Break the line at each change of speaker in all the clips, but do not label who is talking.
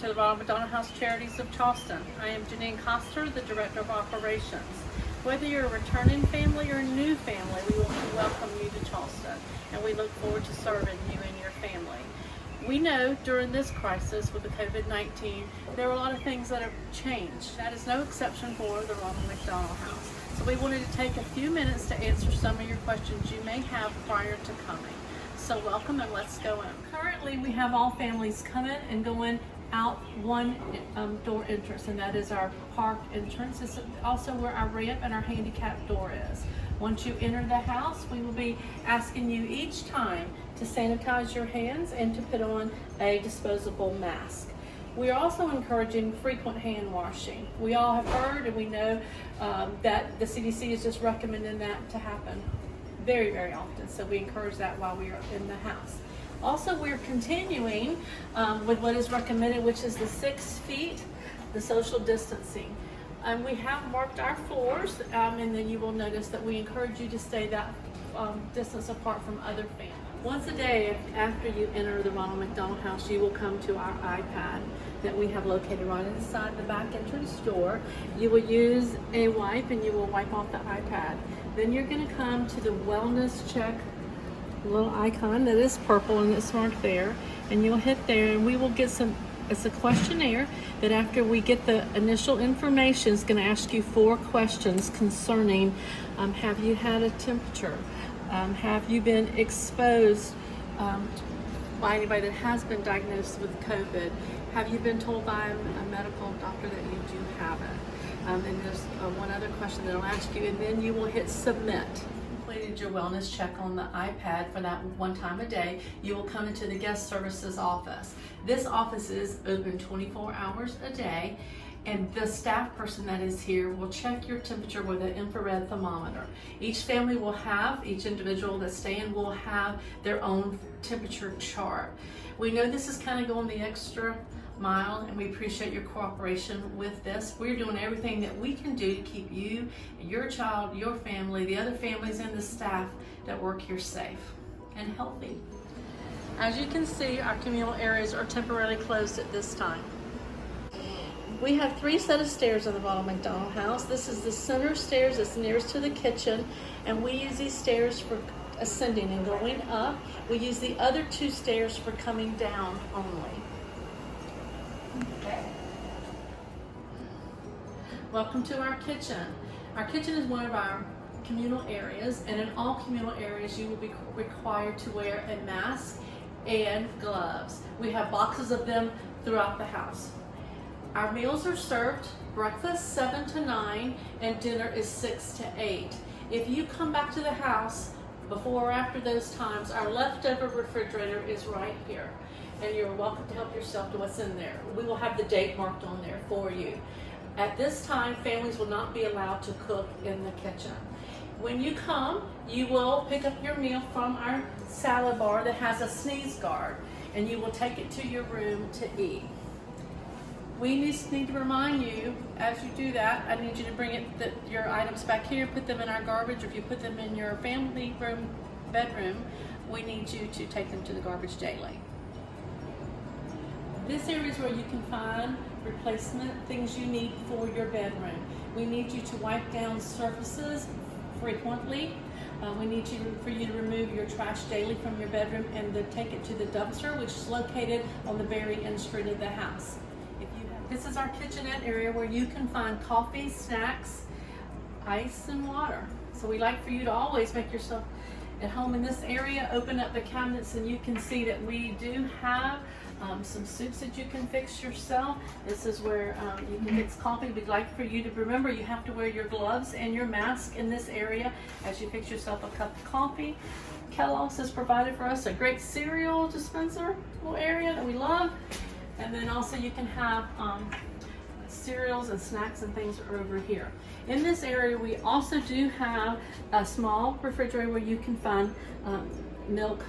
to the Ronald McDonald House Charities of Charleston. I am Janine Coster, the Director of Operations. Whether you're a returning family or a new family, we want to welcome you to Charleston, and we look forward to serving you and your family. We know during this crisis with the COVID-19, there are a lot of things that have changed. That is no exception for the Ronald McDonald House. So we wanted to take a few minutes to answer some of your questions you may have prior to coming. So welcome, and let's go in. Currently, we have all families coming and going out one door entrance, and that is our park entrance. It's also where our ramp and our handicap door is. Once you enter the house, we will be asking you each time to sanitize your hands and to put on a disposable mask. We are also encouraging frequent hand washing. We all have heard and we know that the CDC is just recommending that to happen very, very often. So we encourage that while we are in the house. Also, we're continuing with what is recommended, which is the 6 feet, the social distancing. We have marked our floors, and then you will notice that we encourage you to stay that distance apart from other families. Once a day after you enter the Ronald McDonald House, you will come to our iPad that we have located right inside the back entrance door. You will use a wipe and you will wipe off the iPad. Then you're going to come to the wellness check little icon that is purple and it's marked there, and you'll hit there, and we will get it's a questionnaire that after we get the initial information is going to ask you 4 questions concerning have you had a temperature, have you been exposed by anybody that has been diagnosed with COVID, have you been told by a medical doctor that you do have it, and there's one other question that I'll ask you, and then you will hit submit. Completed your wellness check on the iPad for that one time a day, you will come into the guest services office. This office is open 24 hours a day, and the staff person that is here will check your temperature with an infrared thermometer. Each family will have, each individual that's staying will have their own temperature chart. We know this is kind of going the extra mile, and we appreciate your cooperation with this. We're doing everything that we can do to keep you, your child, your family, the other families, and the staff that work here safe and healthy. As you can see, our communal areas are temporarily closed at this time. We have 3 sets of stairs in the Ronald McDonald House. This is the center stairs that's nearest to the kitchen, and we use these stairs for ascending and going up. We use the other 2 stairs for coming down only. Welcome to our kitchen. Our kitchen is one of our communal areas, and in all communal areas you will be required to wear a mask and gloves. We have boxes of them throughout the house. Our meals are served breakfast 7 to 9 and dinner is 6 to 8. If you come back to the house before or after those times, our leftover refrigerator is right here, and you're welcome to help yourself to what's in there. We will have the date marked on there for you. At this time, families will not be allowed to cook in the kitchen. When you come, you will pick up your meal from our salad bar that has a sneeze guard, and you will take it to your room to eat. We just need to remind you, as you do that, I need you to bring your items back here, put them in our garbage, or if you put them in your family room, bedroom, we need you to take them to the garbage daily. This area is where you can find replacement things you need for your bedroom. We need you to wipe down surfaces frequently. We need for you to remove your trash daily from your bedroom and then take it to the dumpster, which is located on the very end street of the house. This is our kitchenette area where you can find coffee, snacks, ice, and water. So we like for you to always make yourself at home in this area. Open up the cabinets and you can see that we do have some soups that you can fix yourself. This is where you can fix coffee. We'd like for you to remember you have to wear your gloves and your mask in this area as you fix yourself a cup of coffee. Kellogg's has provided for us a great cereal dispenser little area that we love. And then also you can have cereals and snacks and things are over here. In this area we also do have a small refrigerator where you can find milk,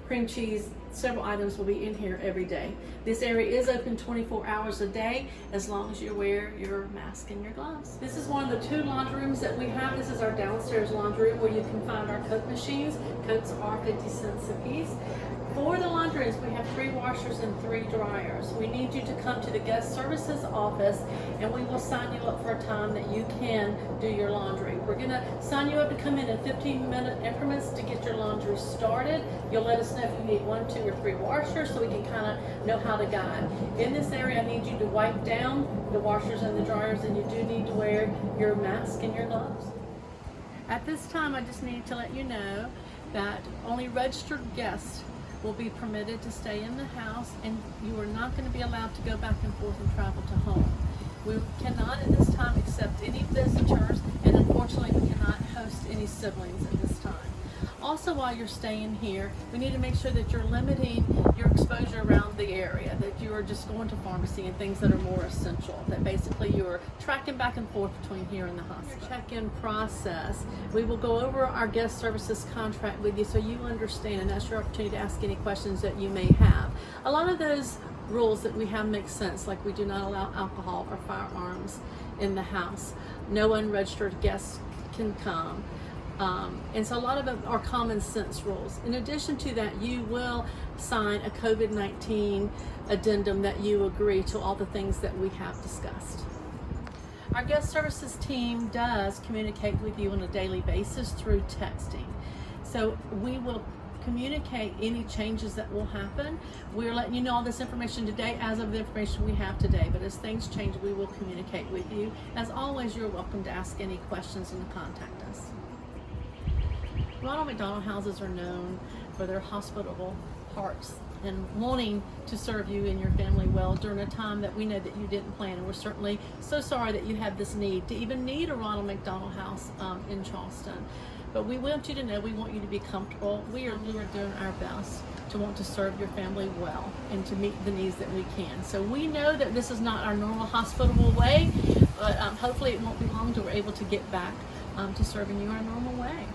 cream cheese, several items will be in here every day. This area is open 24 hours a day as long as you wear your mask and your gloves. This is one of the 2 laundry rooms that we have. This is our downstairs laundry room where you can find our coat machines. Coats are 50 cents a piece. For the laundry rooms, we have 3 washers and 3 dryers. We need you to come to the guest services office and we will sign you up for a time that you can do your laundry. We're going to sign you up to come in 15-minute increments to get your laundry started. You'll let us know if you need 1, 2, or 3 washers so we can kind of know how to guide. In this area, I need you to wipe down the washers and the dryers, and you do need to wear your mask and your gloves. At this time, I just need to let you know that only registered guests will be permitted to stay in the house, and you are not going to be allowed to go back and forth and travel to home. We cannot at this time accept any visitors, and unfortunately we cannot host any siblings at this time. Also, while you're staying here, we need to make sure that you're limiting your exposure around the area, that you are just going to pharmacy and things that are more essential, that basically you're tracking back and forth between here and the hospital. Check-in process, we will go over our guest services contract with you so you understand, and that's your opportunity to ask any questions that you may have. A lot of those rules that we have make sense, like we do not allow alcohol or firearms in the house. No unregistered guests can come. And so a lot of them are common sense rules. In addition to that, you will sign a COVID-19 addendum that you agree to all the things that we have discussed. Our guest services team does communicate with you on a daily basis through texting. So we will communicate any changes that will happen. We're letting you know all this information today as of the information we have today, but as things change, we will communicate with you. As always, you're welcome to ask any questions and to contact us. Ronald McDonald Houses are known for their hospitable hearts and wanting to serve you and your family well during a time that we know that you didn't plan, and we're certainly so sorry that you have this need to even need a Ronald McDonald House in Charleston. But we want you to know, we want you to be comfortable. We are doing our best to want to serve your family well and to meet the needs that we can. So we know that this is not our normal hospitable way, but hopefully it won't be long till we're able to get back to serving you our normal way.